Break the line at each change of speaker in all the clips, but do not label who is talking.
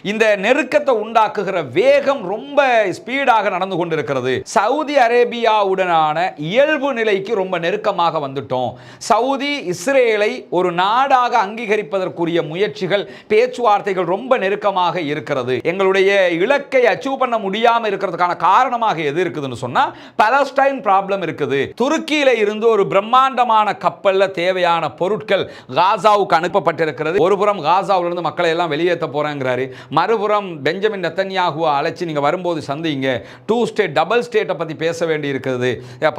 இந்த நெருக்கத்தை உண்டாக்குகிற வேகம் ரொம்ப ஸ்பீடாக நடந்து கொண்டிருக்கிறது. சவுதி அரேபியாவுடனான இயல்பு நிலைக்கு ரொம்ப நெருக்கமாக வந்துட்டோம். சவுதி இஸ்ரேலை ஒரு நாடாக அங்கீகரிப்பதற்குரிய முயற்சிகள், பேச்சுவார்த்தைகள் ரொம்ப நெருக்கமாக இருக்கிறது. எங்களுடைய இலக்கை அச்சீவ் பண்ண முடியாம இருக்கிறதுக்கான காரணமாக எது இருக்குதுன்னு சொன்னா பாலஸ்டைன் ப்ராப்ளம் இருக்குது. துருக்கியில இருந்து ஒரு பிரம்மாண்டமான கப்பல்ல தேவையான பொருட்கள் காசாவுக்கு அனுப்பப்பட்டிருக்கிறது. ஒருபுறம் காசாவிலிருந்து மக்களை எல்லாம் வெளியேற்ற போறேங்கிறாரு, மறுபுறம் பெஞ்சமின் நெத்தன்யாகுவை அழைச்சி நீங்க வரும்போது சந்திங்க, 2 ஸ்டேட் டபுள் ஸ்டேட்டை பத்தி பேச வேண்டி இருக்கிறது,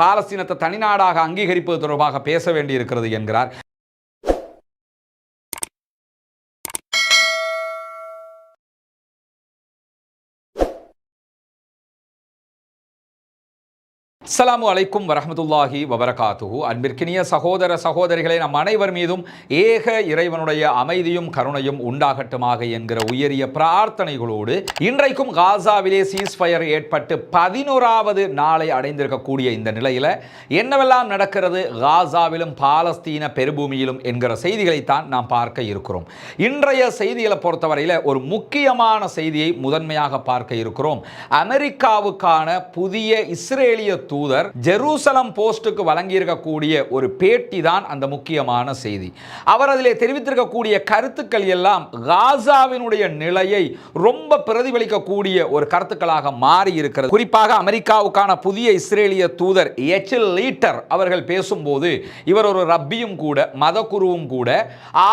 பாலஸ்தீனத்தை தனிநாடாக அங்கீகரிப்பது தொடர்பாக பேச வேண்டி இருக்கிறது என்கிறார். அஸ்ஸலாமு அலைக்கும் வரஹ்மத்துல்லாஹி வபரகாத்துஹு. அன்பிற்கினிய சகோதர சகோதரிகளை, நம் அனைவர் மீதும் ஏக இறைவனுடைய அமைதியும் கருணையும் உண்டாகட்டுமாக என்கிற உயரிய பிரார்த்தனைகளோடு இன்றைக்கும் காசாவிலே சீஸ்ஃபயர் ஏற்பட்டு 11வது நாளை அடைந்திருக்கக்கூடிய இந்த நிலையில் என்னவெல்லாம் நடக்கிறது காசாவிலும் பாலஸ்தீன பெருபூமியிலும் என்கிற செய்திகளைத்தான் நாம் பார்க்க இருக்கிறோம். இன்றைய செய்திகளை பொறுத்தவரையில் ஒரு முக்கியமான செய்தியை முதன்மையாக பார்க்க இருக்கிறோம். அமெரிக்காவுக்கான புதிய இஸ்ரேலிய தூதர் ஜெருசலம் போஸ்டுக்கு வழங்கியிருக்கக்கூடிய ஒரு பேட்டி தான் அந்த முக்கியமான செய்தி. அவர் அதிலே தெரிவித்திருக்கக்கூடிய கருத்துக்கள் எல்லாம் காசாவினுடைய நிலையை ரொம்ப பிரதிபலிக்கக்கூடிய ஒரு கருத்துக்களாக மாறி இருக்கிறது. குறிப்பாக அமெரிக்காவுக்கான புதிய இஸ்ரேலிய தூதர் எச்சில் லீட்டர் அவர்கள் பேசும்போது, இவர் ஒரு ரப்பியும் கூட, மதகுருவும் கூட,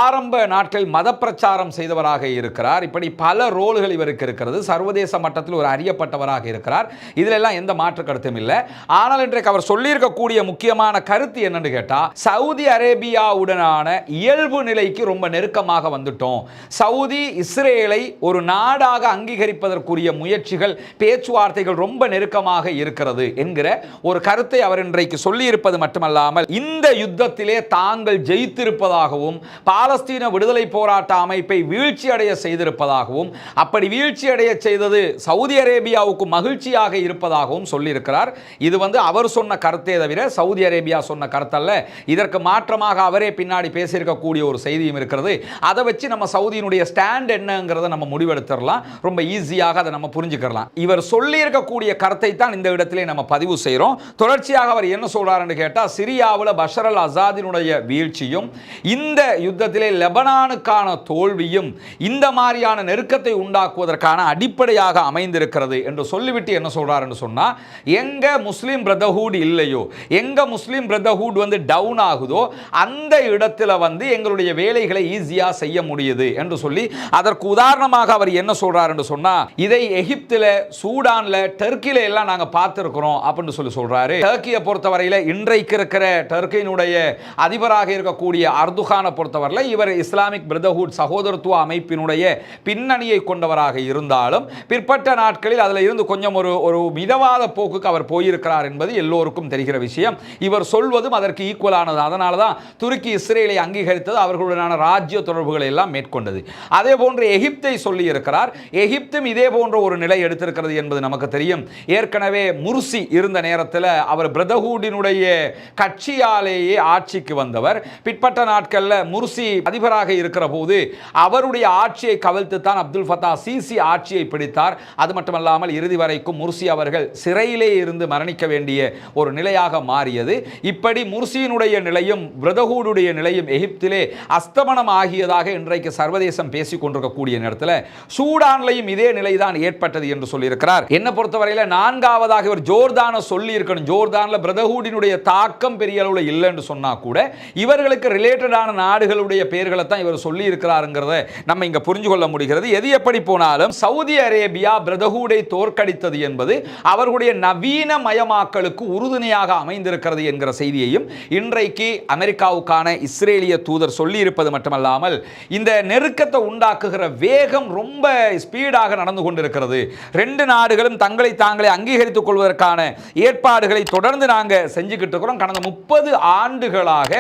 ஆரம்ப நாட்களில் மத பிரச்சாரம் செய்தவராக இருக்கிறார். இப்படி பல ரோல்கள் இவருக்கு இருக்கிறது. சர்வதேச மட்டத்தில் ஒரு அறியப்பட்டவராக இருக்கிறார். இதில் எல்லாம் எந்த மாற்று கருத்தும் இல்லை. ஆனால் இன்றைக்கு அவர் சொல்லியிருக்கக்கூடிய முக்கியமான கருத்து என்னன்னு கேட்டா, சவுதி அரேபியாவுடனான இயல்பு நிலைக்கு ரொம்ப நெருக்கமாக வந்துட்டோம். சவுதி இஸ்ரேலை ஒரு நாடாக அங்கீகரிப்பதற்குரிய முயற்சிகள், பேச்சுவார்த்தைகள் ரொம்ப நெருக்கமாக இருக்கிறது என்கிற ஒரு கருத்தை அவர் இன்றைக்கு சொல்லியிருப்பது மட்டுமல்லாமல், இந்த யுத்தத்திலே தாங்கள் ஜெயித்திருப்பதாகவும், பாலஸ்தீன விடுதலை போராட்ட அமைப்பை வீழ்ச்சி அடைய செய்திருப்பதாகவும், அப்படி வீழ்ச்சி அடைய செய்தது சவுதி அரேபியாவுக்கு மகிழ்ச்சியாக இருப்பதாகவும் சொல்லியிருக்கிறார். இது அவர் சொன்ன கருத்தே தவிர சவுதி அரேபியா சொன்ன கருத்தல்ல. இதற்கு மாற்றமாக அவரே பின்னாடி பேசியிருக்கக்கூடிய ஒரு செய்தியும் இருக்கிறது. அதை வச்சு நம்ம சவுதியினுடைய ஸ்டாண்ட் என்னங்கிறத நம்ம முடிவெடுத்துடலாம். ரொம்ப ஈஸியாக அதை நம்ம புரிஞ்சுக்கலாம். இவர் சொல்லி இருக்கக்கூடிய கருத்தை தான் இந்த இடத்திலே நம்ம பதிவு செய்கிறோம். தொடர்ச்சியாக அவர் என்ன சொல்றாருன்னு கேட்டால், சிரியாவில் பஷர் அல் அசாதினுடைய வீழ்ச்சியும், இந்த யுத்தத்திலே லெபனானுக்கான தோல்வியும் இந்த மாதிரியான நெருக்கத்தை உண்டாக்குவதற்கான அடிப்படையாக அமைந்திருக்கிறது என்று சொல்லிவிட்டு என்ன சொல்றாருன்னு சொன்னா, எங்க முஸ்லிம் பிரதர்ஹுட் இல்லையோ, எங்க முஸ்லிம் பிரதர்ஹுட் டவுன் ஆகுதோ, அந்த இடத்துல எங்களுடைய வேலைகளை ஈஸியா செய்ய முடியுது என்று சொல்லி, அதற்கு உதாரணமாக அவர் என்ன சொல்றார் என்று சொன்னா, இதை எகிப்தில, சூடான்ல, டர்க்கில எல்லாம் நாங்க பார்த்திருக்கிறோம் அப்படின்னு சொல்லி சொல்றாரு. டர்க்கியை பொறுத்தவரையில இன்றைக்கு இருக்கிற டர்க்கியினுடைய அதிபராக இருக்கக்கூடிய அர்துகானை பொறுத்தவரையில இவர் இஸ்லாமிக் பிரதர்ஹுட் சகோதரத்துவ அமைப்பினுடைய பின்னணியை கொண்டவராக இருந்தாலும், பிற்பட்ட நாட்களில் அதில் இருந்து கொஞ்சம் ஒரு மிதவாத போக்குக்கு அவர் போயிருக்கிறார் என்பது எல்லோருக்கும் தெரிகிற விஷயம். இவர் சொல்வதும் அதற்கு ஈக்குவலானது. அதனால தான் துருக்கி இஸ்ரேலை அங்கீகரித்தது, அவர்களுடனான ராஜ்ய தொடர்புகளை எல்லாம் மேற்கொண்டது. அதே போன்று எகிப்தை சொல்லி இருக்கிறார். எகிப்தும் இதே போன்ற ஒரு நிலை எடுத்திருக்கிறது என்பது நமக்கு தெரியும். ஏற்கனவே முர்சி இருந்த நேரத்தில் அவர் பிரதர்ஹுடினுடைய கட்சியாலேயே ஆட்சிக்கு வந்தவர். பிற்பட்ட நாட்களில் முர்சி அதிபராக இருக்கிற போது அவருடைய ஆட்சியை கவிழ்த்து தான் அப்துல் ஃபத்தா சிசி ஆட்சியை பிடித்தார். அது மட்டுமல்லாமல் இறுதி வரைக்கும் முர்சி அவர்கள் சிறையிலே இருந்து மரணிக்க வேண்டிய ஒரு நிலையாக மாறியது. இப்படி முர்சியினுடைய நிலையும் பிரதர்ஹுடைய நிலையும் எகிப்திலே அஸ்தமனம் ஆகியதாக இன்றைக்கு சர்வதேசம் பேசிக் கொண்டிருக்கக்கூடிய நேரத்தில் சூடான்லையும் இதே நிலைதான் ஏற்பட்டது என்று சொல்லியிருக்கிறார். என்ன பொறுத்தவரையில் நான்காவதாக இவர் ஜோர்தானை சொல்லி இருக்கணும். ஜோர்தான்ல பிரதர்ஹுடினுடைய தாக்கம் பெரிய அளவில் இல்லை என்று சொன்னா கூட இவர்களுக்கு ரிலேட்டடான நாடுகளுடைய பெயர்களை தான் இவர் சொல்லி இருக்கிறாருங்கிறத நம்ம இங்க புரிஞ்சு கொள்ள முடிகிறது. எது எப்படி போனாலும் சவுதி அரேபியா பிரதர்ஹுடை தோற்கடித்தது என்பது அவர்களுடைய நவீன மயமாக்கலுக்கு உறுதுணையாக அமைந்திருக்கிறது என்கிற செய்தியையும் இன்றைக்கு அமெரிக்காவுக்கான இஸ்ரேலிய தூதர் சொல்லி இருப்பது மட்டுமல்லாமல், இந்த நெருக்கத்தை உண்டாக்குகிற வேகம் ரொம்ப ஸ்பீடாக நடந்து கொண்டிருக்கிறது. ரெண்டு நாடுகளும் தங்களை தாங்களே அங்கீகரித்துக் கொள்வதற்கான ஏற்பாடுகளை தொடர்ந்து நாங்கள் செஞ்சுக்கிட்டு இருக்கிறோம். கடந்த 30 ஆண்டுகளாக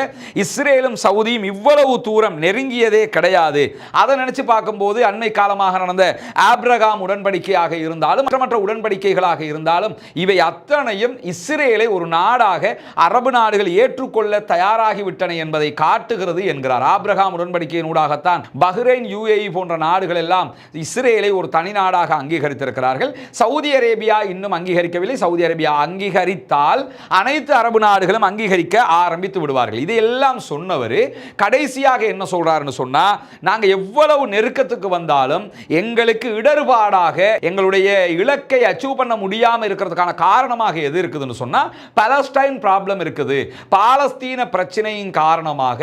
இஸ்ரேலும் சவுதியும் இவ்வளவு தூரம் நெருங்கியதே கிடையாது. அதை நினைச்சு பார்க்கும்போது அண்மை காலமாக நடந்த ஆப்ரகாம் உடன்படிக்கையாக இருந்தாலும் மற்ற உடன்படிக்கைகளாக இருந்தாலும் இவை அத்தனை அத்தனையும் இஸ்ரேலை ஒரு நாடாக அரபு நாடுகள் ஏற்றுக்கொள்ள தயாராகிவிட்டன என்பதை காட்டுகிறது என்கிறார். ஆபிரகாம் உடன்படிக்கையின் ஊடாகத்தான் பஹ்ரைன், UAE போன்ற நாடுகள் எல்லாம் இஸ்ரேலை ஒரு தனி நாடாக அங்கீகரித்திருக்கிறார்கள். சவுதி அரேபியா இன்னும் அங்கீகரிக்கவில்லை. சவுதி அரேபியா அங்கீகரித்தால் அனைத்து அரபு நாடுகளும் அங்கீகரிக்க ஆரம்பித்து விடுவார்கள். இதையெல்லாம் சொன்னவர் கடைசியாக என்ன சொல்றாருன்னு சொன்னா, நாங்க எவ்வளவு நெருக்கத்துக்கு வந்தாலும் எங்களுக்கு இடர்பாடாக எங்களுடைய இலக்கை அச்சீவ் பண்ண முடியாம இருக்கிறதுக்கான காரணமாக எது இருக்குதுன்னு சொன்னா பாலஸ்டைன் ப்ராப்ளம் இருக்குது. பாலஸ்தீன பிரச்சனையின் காரணமாக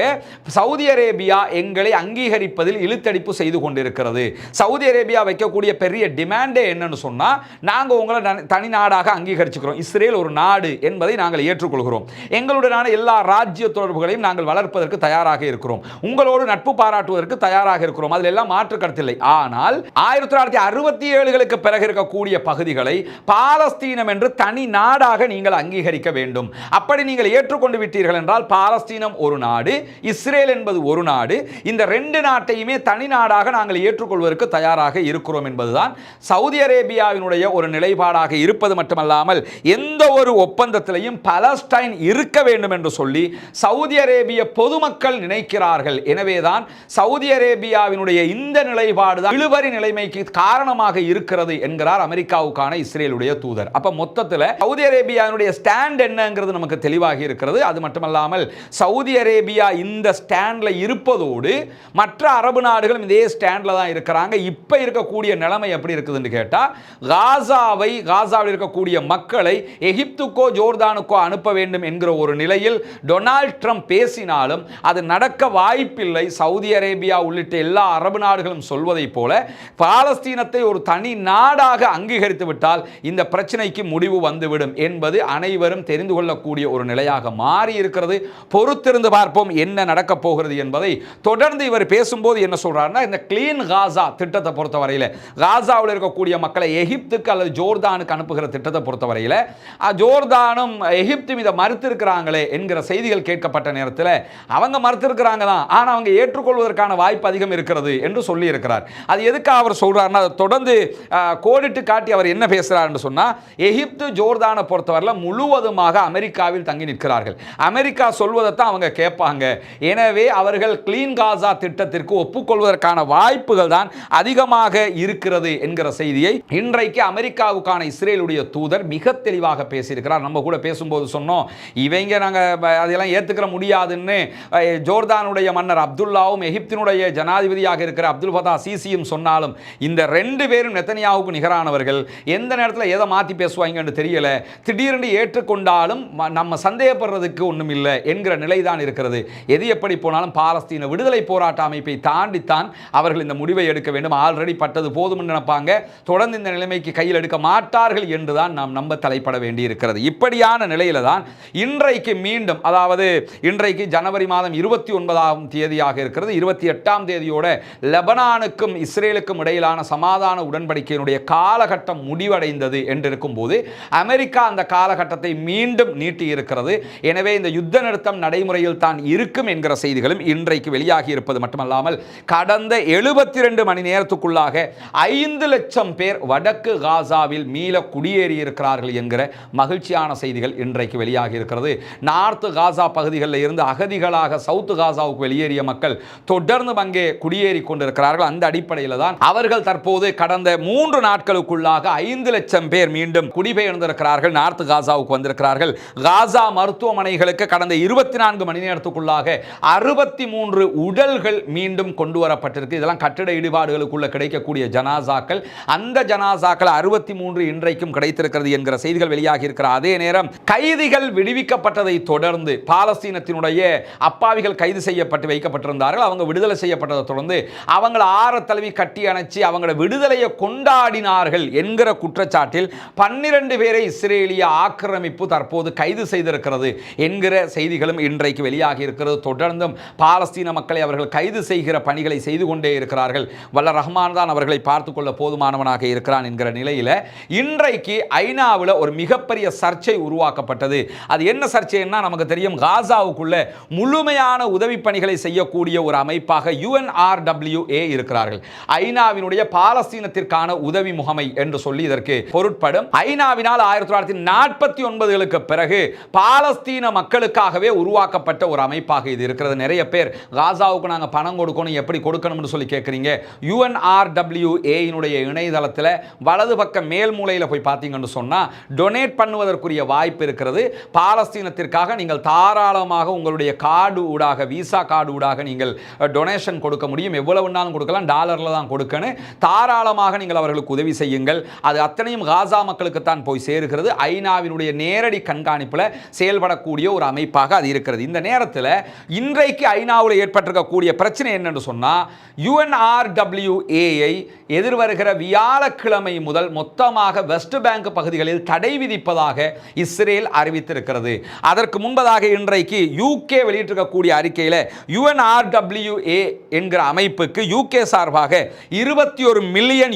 சவுதி அரேபியா எங்களை அங்கீகரிப்பதில் இழுத்தடிப்பு செய்து கொண்டிருக்கிறது. சவுதி அரேபியா வைக்கக்கூடிய பெரிய டிமாண்டே என்னன்னு சொன்னா, நாங்க உங்களை தனி நாடாக அங்கீகரிச்சுக்கிறோம், இஸ்ரேல் ஒரு நாடு என்பதை நாங்கள் ஏற்றுக்கொள்கிறோம், எங்களுடனான எல்லா ராஜ்ய தொடர்புகளையும் நாங்கள் வளர்ப்பதற்கு தயாராக இருக்கிறோம், உங்களோடு நட்பு பாராட்டுவதற்கு தயாராக இருக்கிறோம், அதில் எல்லாம் மாற்று கருத்தில்லை. ஆனால் 1967களுக்கு பிறகு இருக்கக்கூடிய பகுதிகளை பாலஸ்தீனம் என்று தனி நாடாக நீங்கள் அங்கீகரிக்க வேண்டும். அப்படி நீங்கள் ஏற்றுக்கொண்டு விட்டீர்கள் என்றால் பாலஸ்தீனம் ஒரு நாடு, இஸ்ரேல் என்பது ஒரு நாடு, இந்த ரெண்டு நாட்டையுமே தனி நாடாக நாங்கள் ஏற்றுக்கொள்வதற்கு தயாராக இருக்கிறோம் என்பதுதான் சவுதி அரேபியாவினுடைய ஒரு நிலைப்பாடாக இருப்பது மட்டுமல்லாமல், எந்த ஒரு ஒப்பந்தத்திலையும் பாலஸ்டைன் இருக்க வேண்டும் என்று சொல்லி சவுதி அரேபிய பொதுமக்கள் நினைக்கிறார்கள். எனவேதான் சவுதி அரேபியாவினுடைய இந்த நிலைப்பாடு தான் இழுபறி நிலைமைக்கு காரணமாக இருக்கிறது என்கிறார் அமெரிக்காவுக்கான இஸ்ரேலுடைய தூதர். அப்ப மொத்தத்தில் சவுதி அரேபியாவினுடைய ஸ்டாண்ட் என்னங்கிறது நமக்கு தெளிவாகி இருக்கிறது. அது மட்டுமல்லாமல் சவுதி அரேபியா இந்த ஸ்டாண்ட்ல இருப்பதோடு மற்ற அரபு நாடுகளும் இதே ஸ்டாண்ட்ல தான் இருக்கிறாங்க. இப்ப இருக்கக்கூடிய நிலைமை எப்படி இருக்குதுன்னு கேட்டா, காசாவில் இருக்கக்கூடிய மக்களை எகிப்துக்கோ ஜோர்தானுக்கோ அனுப்ப வேண்டும் என்கிற ஒரு நிலையில் டொனால்ட் ட்ரம்ப் பேசினாலும் அது நடக்க வாய்ப்பில்லை. சவுதி அரேபியா உள்ளிட்ட எல்லா அரபு நாடுகளும் சொல்வதை போல பாலஸ்தீனத்தை ஒரு தனி நாடாக அங்கீகரித்து விட்டால் இந்த பிரச்சனைக்கு முடிவு வந்துவிடும் என்பது அனைவரும் தெரிந்து கொள்ளக்கூடிய ஒரு நிலையாக மாறி இருக்கிறது. பொறுத்திருந்து பார்ப்போம் என்ன நடக்க போகிறது என்பதை. தொடர்ந்து இவர் பேசும்போது என்ன சொல்றாருன்னா, இந்த கிளீன் காசா திட்டத்தை பொறுத்தவரையில் காசாவில் இருக்கக்கூடிய மக்களை எகிப்துக்கு அல்லது ஜோர்தானுக்கு அனுப்புகிற திட்டத்தை பொறுத்தவரையில் ஜோர்தானும் எகிப்தும் இதை மறுத்திருக்கிறாங்களே என்கிற செய்திகள் கேட்கப்பட்ட நேரத்தில் அவங்க மறுத்திருக்கிறாங்க தான், ஆனால் அவங்க ஏற்றுக்கொள்வதற்கான வாய்ப்பு அதிகம் இருக்கிறது என்று சொல்லி இருக்கிறார். அது எதுக்காக அவர் சொல்றாருன்னா, தொடர்ந்து கோடிட்டு காட்டி அவர் என்ன பேசுறாருன்னு சொன்னா, எகிப்து ஜோர்தானை பொறுத்தவரையில் முழுவதுமாக அமெரிக்காவில் தங்கி நிற்கிறார்கள், அமெரிக்கா சொல்வதைத்தான் அவங்க கேட்பாங்க, எனவே அவர்கள் கிளீன் காசா திட்டத்திற்கு ஒப்புக்கொள்வதற்கான வாய்ப்புகள் தான் அதிகமாக இருக்கிறது என்கிற செய்தியை இன்றைக்கு அமெரிக்காவுக்கான இஸ்ரேலுடைய தூதர் மிக தெளிவாக பேசியிருக்கிறார். நம்ம கூட பேசும்போது சொன்னோம், இவங்க நாங்கள் அதெல்லாம் ஏற்றுக்கிற முடியாதுன்னு ஜோர்தானுடைய மன்னர் அப்துல்லாவும் எகிப்தினுடைய ஜனாதிபதியாக இருக்கிற அப்துல் ஃபதா சிசியும் சொன்னாலும் இந்த ரெண்டு பேரும் நெத்தனியாவுக்கு நிகரானவர்கள், எந்த நேரத்தில் எதை மாற்றி பேசுவாங்கன்னு தெரியல, திடீரென்று ஏற்றுக்கொண்டாலும் நம்ம சந்தேகப்படுறதுக்கு ஒன்றும் இல்லை என்கிற நிலை தான் இருக்கிறது. எது எப்படி போனாலும் பாலஸ்தீன விடுதலை போராட்ட அமைப்பை தாண்டித்தான் அவர்கள் இந்த முடிவை எடுக்க வேண்டும். ஆல்ரெடி பட்டது போதும் நினைப்பாங்க, தொடர்ந்து இந்த நிலைமைக்கு கையில் எடுக்க மாட்டார்கள் என்றுதான் நாம் நம்ப தலைப்பட வேண்டி இருக்கிறது. இப்படியான நிலையில தான் இன்றைக்கு மீண்டும், அதாவது இன்றைக்கு ஜனவரி மாதம் 29ஆம் தேதியாக இருக்கிறது, 28ஆம் தேதியோட லெபனானுக்கும் இஸ்ரேலுக்கும் இடையிலான சமாதான உடன்படிக்கையினுடைய காலகட்டம் முடிவடைந்தது என்றிருக்கும் போது அமெரிக்கா அந்த காலகட்டத்தை மீண்டும் நீட்டி இருக்கிறது. எனவே இந்த யுத்த நிறுத்தம் நடைமுறையில் தான் இருக்கும் என்கிற செய்திகளும் இன்றைக்கு வெளியாகி இருப்பது மட்டுமல்லாமல், கடந்த 72 மணி நேரத்துக்குள்ளாக 5 லட்சம் பேர் வடக்கு காசாவில் மீள குடியேறி இருக்கிறார்கள் என்கிற மகிழ்ச்சியான செய்திகள் இன்றைக்கு வெளியாகி இருக்கிறது. நார்த் காசா பகுதிகளில் இருந்து அகதிகளாக சவுத் காசாவுக்கு வெளியேறிய மக்கள் தொடர்ந்து அங்கே குடியேறி கொண்டிருக்கிறார்கள். அந்த அடிப்படையில் தான் அவர்கள் தற்போது கடந்த 3 நாட்களுக்குள்ளாக 5 லட்சம் பேர் மீண்டும் குடிபெயர்ந்திருக்கிறார்கள், நார்த் காசாவுக்கு வந்திருக்கிறார்கள். காசா மருத்துவமனைகளுக்கு கடந்த 24 மணி நேரத்துக்குள்ளாக 63 உடல்கள் மீண்டும் கொண்டு வரப்பட்டிருக்கு. இதெல்லாம் கட்டிட இடிபாடுகளுக்குள்ள கிடைக்கக்கூடிய ஜனாசாக்கள். அந்த ஜனாசாக்கள் 63 இன்றைக்கும் கிடைத்திருக்கிறது என்கிற செய்திகள் வெளியாகி இருக்கிற அதே நேரம், கைதிகள் விடுவிக்கப்பட்டதை தொடர்ந்து பாலஸ்தீனத்தினுடைய அப்பாவிகள் கைது செய்யப்பட்டு வைக்கப்பட்டிருந்தார்கள். அவங்க விடுதலை செய்யப்பட்டதை தொடர்ந்து அவங்கள ஆரத்தழுவி கட்டி அணைச்சி அவங்கள விடுதலையை கொண்டாடினார்கள் என்கிற குற்றச்சாட்டில் 12 பேரை இஸ்ரேலிய ஆக்கிரமிப்பு தற்போது கைது செய்திருக்கிறது என்கிற செய்திகளும் இன்றைக்கு வெளியாகி இருக்கிறது. தொடர்ந்தும் பாலஸ்தீன மக்களை அவர்கள் கைது செய்கிற பணிகளை செய்து கொண்டே இருக்கிறார்கள். வல்ல ரஹ்மான் தான் அவர்களை பார்த்துக் கொள்ள போதுமானவனாக இருக்கிறான் என்கிற நிலையில் இன்றைக்கு ஐநாவில் ஒரு மிகப்பெரிய சர்ச்சை உருவாக்கப்பட்டது. அது என்ன சர்ச்சைன்னா, நமக்கு தெரியும் காசாவுக்குள்ள முழுமையான உதவி பணிகளை செய்யக்கூடிய ஒரு அமைப்பாக UNRWA இருக்கிறார்கள். ஐநாவினுடைய பாலஸ்தீனத்திற்கான உதவி முகமை என்று சொல்லி இதற்கு பொருட்படும். ஐநாவினால் 1949களுக்கு பிறகு பாலஸ்தீன மக்களுக்காகவே உருவாக்கப்பட்ட ஒரு அமைப்பாக இது இருக்கிறது. நிறைய பேர் காசாவுக்கு நாங்கள் பணம் கொடுக்கணும், எப்படி கொடுக்கணும்னு சொல்லி கேட்குறீங்க. UNRWA இணையதளத்தில் வலது பக்க மேல் மூலையில் போய் பார்த்தீங்கன்னு சொன்னால் டொனேட் பண்ணுவதற்குரிய வாய்ப்பு இருக்கிறது. பாலஸ்தீனத்திற்காக நீங்கள் தாராளமாக உங்களுடைய கார்டு ஊடாக, விசா கார்டு ஊடாக நீங்கள் டொனேஷன் கொடுக்க முடியும். எவ்வளவுனாலும் கொடுக்கலாம், டாலரில் தான் கொடுக்கணும். தாராளமாக நீங்கள் அவர்களுக்கு உதவி செய்யுங்கள். அது அத்தனையும் காசா மக்களுக்கு தான் போய் சேருகிறது. ஐநாவினுடைய நேரடி கண்காணிப்பில் செயல்படக்கூடிய ஒரு அமைப்பாக அது இருக்கிறது. இந்த நேரத்தில் இன்றைக்கு ஐநாவில் ஏற்பட்டிருக்கக்கூடிய பிரச்சனை என்னன்னு சொன்னால், UNRWA எதிர்வருகிற வியாழக்கிழமை முதல் மொத்தமாக வெஸ்ட் பேங்க் பகுதிகளில் தடை விதிப்பதாக இஸ்ரேல் அறிவித்திருக்கிறது. அதற்கு முன்பதாக இன்றைக்கு UK வெளியிட்டிருக்கக்கூடிய அறிக்கையில் UNRWA என்கிற அமைப்புக்கு UK சார்பாக $21 மில்லியன்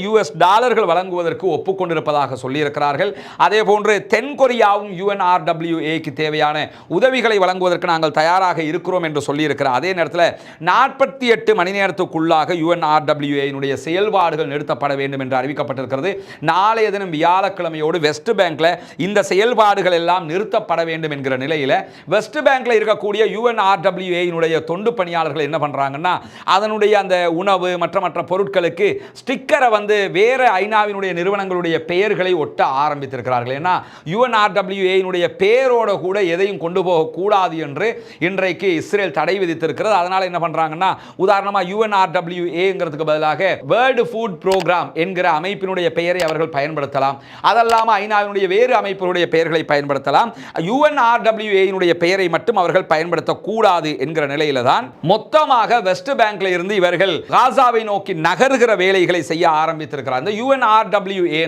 வழங்குவதற்கு ஒப்புக்கொண்டிருப்பதாக சொல்லியிருக்கிறார்கள். அதே போன்று தென்கொரியாவும் UNRWA-க்கு தேவையான உதவிகளை வழங்குவதற்கு நாங்கள் தயாராக இருக்கிறோம் என்று சொல்லியிருக்கிறார். அதே நேரத்தில் 48 மணி நேரத்துக்குள்ளாக UNRWA செயல்பாடுகள் நிறுத்தப்பட வேண்டும் என்று அறிவிக்கப்பட்டிருக்கிறது. நாளைய தினம் வியாழக்கிழமையோடு வெஸ்ட் பேங்க்ல இந்த செயல்பாடுகள் எல்லாம் நிறுத்தப்பட வேண்டும் என்கிற நிலையில் வெஸ்ட் பேங்க்ல இருக்கக்கூடிய UNRWA தொண்டு பணியாளர்கள் என்ன பண்றாங்கன்னா, அதனுடைய அந்த உணவு மற்ற பொருட்களுக்கு ஸ்டிக்கரை வேற ஐநாவினுடைய நிறுவனங்களுடைய பெயர்களை ஒட்ட ஆரம்பித்திருக்கிறார்கள். ஏன்னா UNRWA பெயரோட கூட எதையும் கொண்டு போக கூடாது என்று இன்றைக்கு இஸ்ரேல் தடை விதித்திருக்கிறது. அதனால என்ன பண்றாங்கன்னா, உதாரணமா UNRWA பதிலாக வேர்ல்ட் ஃபுட் புரோகிராம் என்கிற அமைப்பினுடைய பெயரை அவர்கள் பயன்படுத்தலாம். அதல்லாம ஐநாவினுடைய வேறு அமைப்புடைய பெயர்களை பயன்படுத்தலாம். UNRWA பெயரை மட்டும் அவர்கள் பயன்படுத்தக்கூடாது என்கிற நிலையில தான் மொத்தமாக வெஸ்ட் பேங்க்ல இருந்து இவர்கள் காசாவை நோக்கி நகர்கிற வேலைகளை செய்ய ஆரம்பித்திருக்கிறார். இந்த UNRWA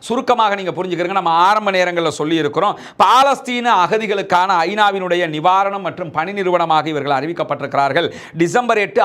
சுருக்கமாக நீங்க புரிஞ்சுக்கிறீங்க, நம்ம ஆரம்ப நேரங்களில் சொல்லி இருக்கிறோம், பாலஸ்தீன அகதிகளுக்கான ஐநாவினுடைய நிவாரணம் மற்றும் பணி நிறுவனமாக இவர்கள் அறிவிக்கப்பட்டிருக்கிறார்கள். டிசம்பர் 8,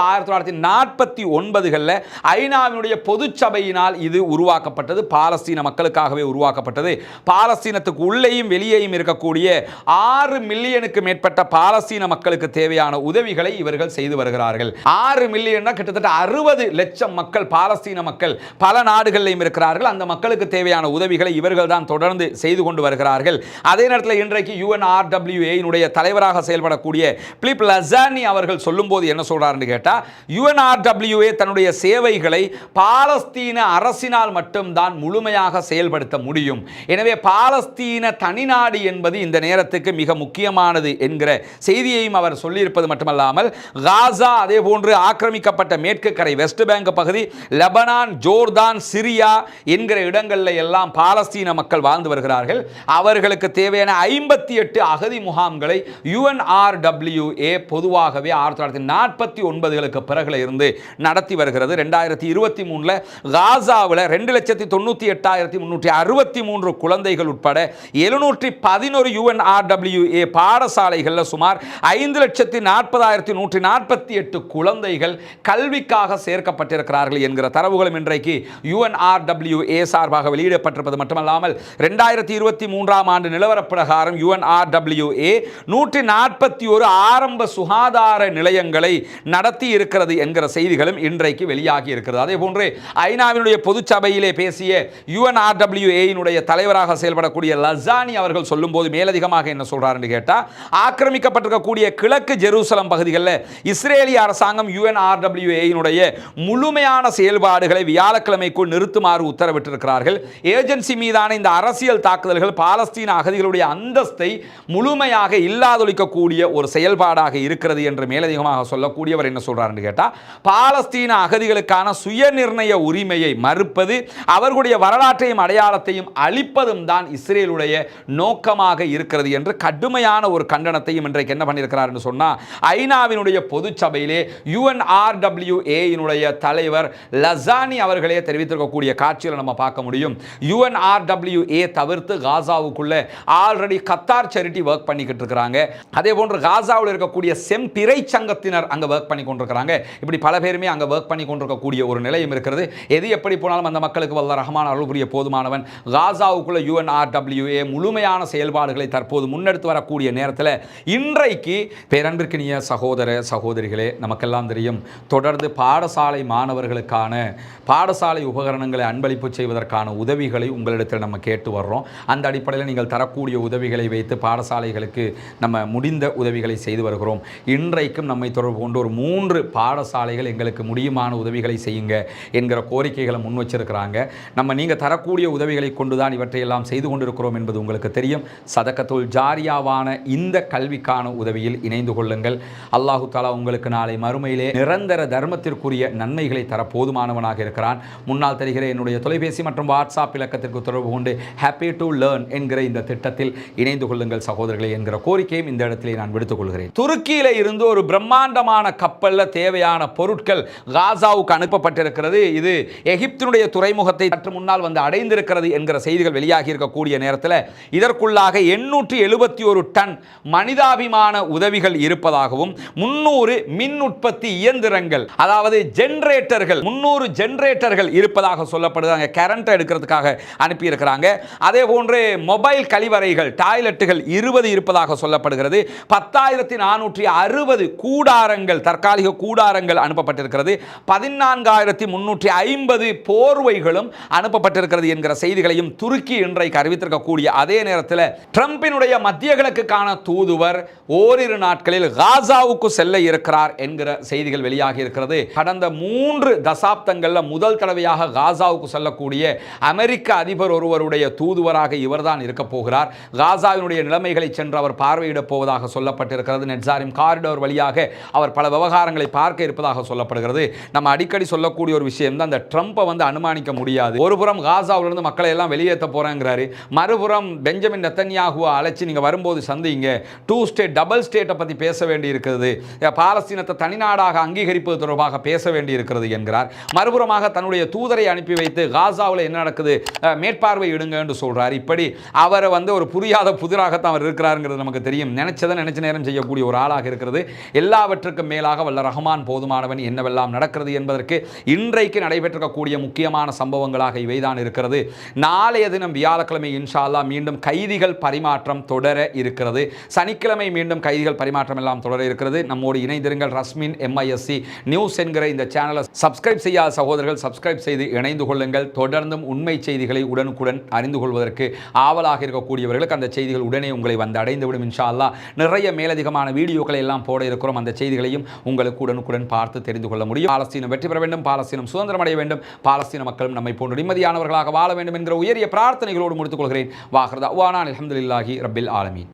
1949 ஐநாவினுடைய பொது சபையினால் இது உருவாக்கப்பட்டது. பாலஸ்தீன மக்களுக்காகவே உருவாக்கப்பட்டது. பாலஸ்தீனத்துக்கு உள்ளேயும் வெளியேயும் இருக்கக்கூடிய 6 மில்லியனுக்கு மேற்பட்ட பாலஸ்தீன மக்களுக்கு தேவையான உதவிகளை இவர்கள் செய்து வருகிறார்கள். 6 மில்லியன் கிட்டத்தட்ட 60 லட்சம் மக்கள், பாலஸ்தீன மக்கள் பல நாடுகளிலும் இருக்கிறார்கள். அந்த மக்களுக்கு தேவையான உதவிகளை இவர்கள் தான் தொடர்ந்து செய்து கொண்டு வருகிறார்கள். அதே நேரத்தில் இன்றைக்கு UNRWA தலைவராக செயல்படக்கூடிய பிலிப் லசானி அவர்கள் சொல்லும்போது என்ன சொல்றாருன்னு கேட்டா, UNRWA தன்னுடைய சேவைகளை பாலஸ்தீன அரசினால் மட்டும்தான் முழுமையாக செயல்படுத்த முடியும். எனவே பாலஸ்தீன தனிநாடு என்பது இந்த நேரத்துக்கு மிக முக்கியமானது என்கிற செய்தியையும் அவர் சொல்லியிருப்பது மட்டுமல்லாமல், காசா அதே போன்று ஆக்கிரமிக்கப்பட்ட மேற்கு கரை வெஸ்ட் பேங்க் பகுதி, லெபனான், ஜோர்தான், சிரியா என்கிற இடங்களில் எல்லாம் பாலஸ்தீன மக்கள் வாழ்ந்து வருகிறார்கள். அவர்களுக்கு தேவையான 58 அகதி முகாம்களை UNRWA பொதுவாகவே 1949களுக்கு பிறகுல இருந்து நடத்தி வருகிறது. 2023 காசாவில் 2,98,363 குழந்தைகள் உட்பட 711 UNRWA பாடசாலைகளில் சுமார் 5,40,148 குழந்தைகள் கல்விக்காக சேர்க்கப்பட்டிருக்கிறார்கள் என்கிற தரவுகளும் இன்றைக்கு UNRWA சார்பாக வெளியிடப்பட்டிருப்பது மட்டுமல்லாமல், 2023 ஆண்டு நிலவர பிரகாரம் UNRWA 141 ஆரம்ப சுகாதார நிலையங்களை நடத்தி இருக்கிறது என்கிற செய்திகளும் இன்றைக்கு வெளியாகி இருக்கிறது. அதே போன்று ஐநாவினுடைய பொது சபையிலே பேசிய UNRWA தலைவராக செயல்படக்கூடிய லசானி அவர்கள் சொல்லும்போது மேலதிகமாக என்ன சொல்றாருன்னு கேட்டா, ஆக்கிரமிக்கப்பட்டிருக்கக்கூடிய கிழக்கு ஜெருசலம் பகுதிகளில் இஸ்ரேலிய அரசாங்கம் UNRWA முழுமையான செயல்பாடுகளை வியாழக்கிழமைக்குள் நிறுத்துமாறு உத்தரவிட்டிருக்கிறார்கள். ஏஜென்சி மீதான இந்த அரசியல் தாக்குதல்கள் பாலஸ்தீன அகதிகளுடைய அந்தஸ்தை முழுமையாக இல்லாதொழிக்கக்கூடிய ஒரு செயல்பாடாக இருக்கிறது என்று மேலதிகமாக சொல்லக்கூடியவர் என்ன சொல்றாருன்னு கேட்டா, பாலஸ்தீன அகதிகளுக்கான சுயநிர்ணய உரிமையை மறுப்பது, அவர்களுடைய வரலாற்றையும் அடையாளத்தையும் அழிப்பதும் தான் இஸ்ரேலுடைய நோக்கமாக இருக்கிறது என்று கடுமையான ஒரு கண்டனத்தையும் இன்றைக்கு என்ன பண்ணியிருக்கிறார் என்று சொன்னா, ஐநாவினுடைய பொது சபையிலே UNRWA தலைவர் லசானி அவர்களே தெரிவித்திருக்கக்கூடிய காட்சிகளை நம்ம பார்க்க முடியும். UNRWA தவிர்த்து காசாவுக்குள்ள ஆல்ரெடி கத்தார் சேரிட்டி வர்க் பண்ணிக்கிட்டு இருக்கிறாங்க. அதே போன்று காசாவில் இருக்கக்கூடிய செம்பிறை சங்கத்தினர் அங்க வர்க் பண்ணி கொண்டிருக்கிறாங்க. இப்படி பல பேருமே அங்க வர்க் பண்ணி கொண்டிருக்கக்கூடிய ஒரு நிலையும் இருக்கிறது. எது எப்படி போனாலும் அந்த மக்களுக்கு வல்ல ரஹ்மான் அருள் புரிய போதுமானவன். காசாவுக்குள்ள UNRWA முழுமையான செயல்பாடுகளை தற்போது முன்னெடுத்து வரக்கூடிய நேரத்தில் இன்றைக்கு பேரன்பிற்கினிய சகோதர சகோதரிகளே, நமக்கெல்லாம் தெரியும், தொடர்ந்து பாடசாலை மாணவர்களுக்கான பாடசாலை உபகரணங்களை அன்பளிப்பு செய்வதற்கான உதவிகளை உங்களிடத்தில் நம்ம கேட்டு வர்றோம். அந்த அடிப்படையில் நீங்கள் தரக்கூடிய உதவிகளை வைத்து பாடசாலைகளுக்கு நம்ம முடிந்த உதவிகளை செய்து வருகிறோம். இன்றைக்கும் நம்மை தொடர்பு கொண்டு ஒரு 3 பாடசாலைகள் எங்களுக்கு முடியுமான உதவிகளை செய்யுங்க என்கிற கோரிக்கைகளை முன் வச்சிருக்கிறாங்க. நம்ம நீங்கள் தரக்கூடிய உதவிகளை கொண்டு தான் இவற்றையெல்லாம் செய்து கொண்டிருக்கிறோம் என்பது உங்களுக்கு தெரியும். சதக்கத்துல் ஜாரியாவான இந்த கல்விக்கான உதவியில் இணைந்து கொள்ளுங்கள். அல்லாஹு தாலா உங்களுக்கு நாளை மறுமையிலே நிரந்தர தர்மத்திற்குரிய நன்மைகளை தர போதுமானவனாக இருக்கிறான். முன்னால் தெரிகிற என்னுடைய தொலைபேசி மற்றும் வாட்ஸ்அப் இலக்கத்திற்கு தொடர்பு கொண்டு ஹாப்பி டு லேர்ன் என்கிற இந்த திட்டத்தில் இணைந்து கொள்ளுங்கள் சகோதரர்களே என்கிற கோரிக்கையும் இந்த இடத்திலே நான் விடுத்துக் கொள்கிறேன். துருக்கியில இருந்து ஒரு பிரம்மாண்டமான கப்பல்ல தேவையான பொருட்கள் காசாவுக்கு அனுப்பப்பட்டிருக்கிறது. இது எகிப்தினுடைய துறைமுகத்தை சற்று முன்னால் வந்து அடைந்திருக்கிறது என்கிற செய்திகள் வெளியாகி இருக்கக்கூடிய நேரத்தில் இதற்குள்ளாக 871 டன் மனிதாபிமான உதவிகள் இருப்பதாகவும் 300 மின் உற்பத்தி இயந்திரங்கள், அதாவது ஜெனரேட்டர்கள் 300 ஜெனரேட்டர்கள் இருப்பதாக சொல்லப்படுது. கரண்ட் எடுக்கிறதுக்காக அனுப்பி இருக்கிறாங்க. அதே போன்று மொபைல் கழிவறைகள், டாய்லெட்டுகள் 20 இருப்பதாக சொல்லப்படுகிறது. 10,460 கூடாரங்கள், தற்காலிக கூடாரங்கள் அனுப்பப்பட்டிருக்கிறது. 14,350 போர்வைகளும் அனுப்பப்பட்டிருக்கிறது என்கிற செய்திகளையும் துருக்கி இன்றைக்கு அறிவித்திருக்கக்கூடிய அதே நேரத்தில் ட்ரம்பினுடைய மத்திய கிழக்குக்கான தூதுவர் ஓரிரு நாட்களில் காசாவுக்கு செல்ல இருக்கிறார் என்கிற செய்திகள் வெளியாகி இருக்கிறது. கடந்த 3 தசாப்தங்களில் முதல் தடவையாக காசாவுக்கு செல்லக்கூடிய அமெரிக்க அதிபர் ஒருவருடைய தூதுவராக இவர்தான் இருக்க போகிறார். காசாவினுடைய நிலைமைகளை சென்று அவர் பார்வையிடப் போவதாக சொல்லப்பட்டிருக்கிறது. நெட்சாரிம் காரிடோர் வழியாக அவர் பல விவகாரங்களை பார்க்க இருப்பதாக சொல்லப்படுகிறது. நம்ம அடிக்கடி சொல்லக்கூடிய ஒரு விஷயம் தான், அந்த ட்ரம்பை வந்து அனுமானிக்க முடியாது. ஒருபுறம் காசாவிலிருந்து மக்களை எல்லாம் வெளியேற்ற போறேங்கிறாரு, மறுபுறம் பெஞ்சமின் நெத்தன்யாகுவை அழைச்சி நீங்க வரும்போது சந்திங்க, 2 ஸ்டேட் டபுள் ஸ்டேட்டை பற்றி பேச வேண்டி இருக்கிறது, பாலஸ்தீனத்தை தனிநாடாக அங்கீகரிப்பது தொடர்பாக பேச வேண்டி இருக்கிறது என்கிறார். மறுபுறமாக தன்னுடைய தூதரை அனுப்பி வைத்து காசாவில் என்ன நடக்குது மேற்பார்வை இடுங்க என்று சொல்றார். இப்படி அவரை வந்து ஒரு புரியாத புதிராகத்தான் அவர் இருக்கிறாருங்கிறது நமக்கு தெரியும். நினைச்சதை நினைச்ச நேரம் செய்யக்கூடிய ஒரு ஆளாக இருக்கிறது. எல்லாவற்றுக்கும் மேலாக வல்ல ரஹ்மான் போதுமானவன். என்னவெல்லாம் நடக்கிறது என்பதற்கு இன்றைக்கு நடைபெற்றிருக்கக்கூடிய முக்கியமான சம்பவங்களாக இவைதான் இருக்கிறது. நாளைய தினம் வியாழக்கிழமை இன்ஷா அல்லாஹ் மீண்டும் கைதிகள் பரிமாற்றம் தொடர இருக்கிறது. சனிக்கிழமை மீண்டும் கைதிகள் பரிமாற்றம் எல்லாம் தொடர இருக்கிறது. நம்மோடு இணைந்திருங்கள். ரஸ்மின் MISC நியூஸ் என்கிற இந்த சேனலை சப்ஸ்கிரைப் செய்யாத சகோதரர்கள் சப்ஸ்கிரைப் செய்து இணைந்து கொள்ளுங்கள். தொடர்ந்தும் உண்மை செய்திகளை உடனுக்குடன் அறிந்து கொள்வதற்கு ஆவலாக இருக்கக்கூடியவர்களுக்கு அந்த செய்திகள் உடனே உங்களை வந்து அடைந்துவிடும் இன்ஷா அல்லாஹ். நிறைய மேலதிகமான வீடியோக்களை எல்லாம் போட இருக்கிறோம். அந்த செய்திகளையும் உங்களுக்கு உடனுக்குடன் பார்த்து தெரிந்து கொள்ள முடியும். பாலஸ்தீனம் வெற்றி பெற வேண்டும், பாலஸ்தீனம் சுதந்திரம் அடைய வேண்டும், பாலஸ்தீன மக்களும் நம்மை போன்று நிம்மதியானவர்களாக வாழ வேண்டும் என்கிற உயரிய பிரார்த்தனைகளோடு முடித்துக் கொள்கிறேன். வாஹிர் தஅவானா அல்ஹம்துலில்லாஹி ரப்பில் ஆலமீன்.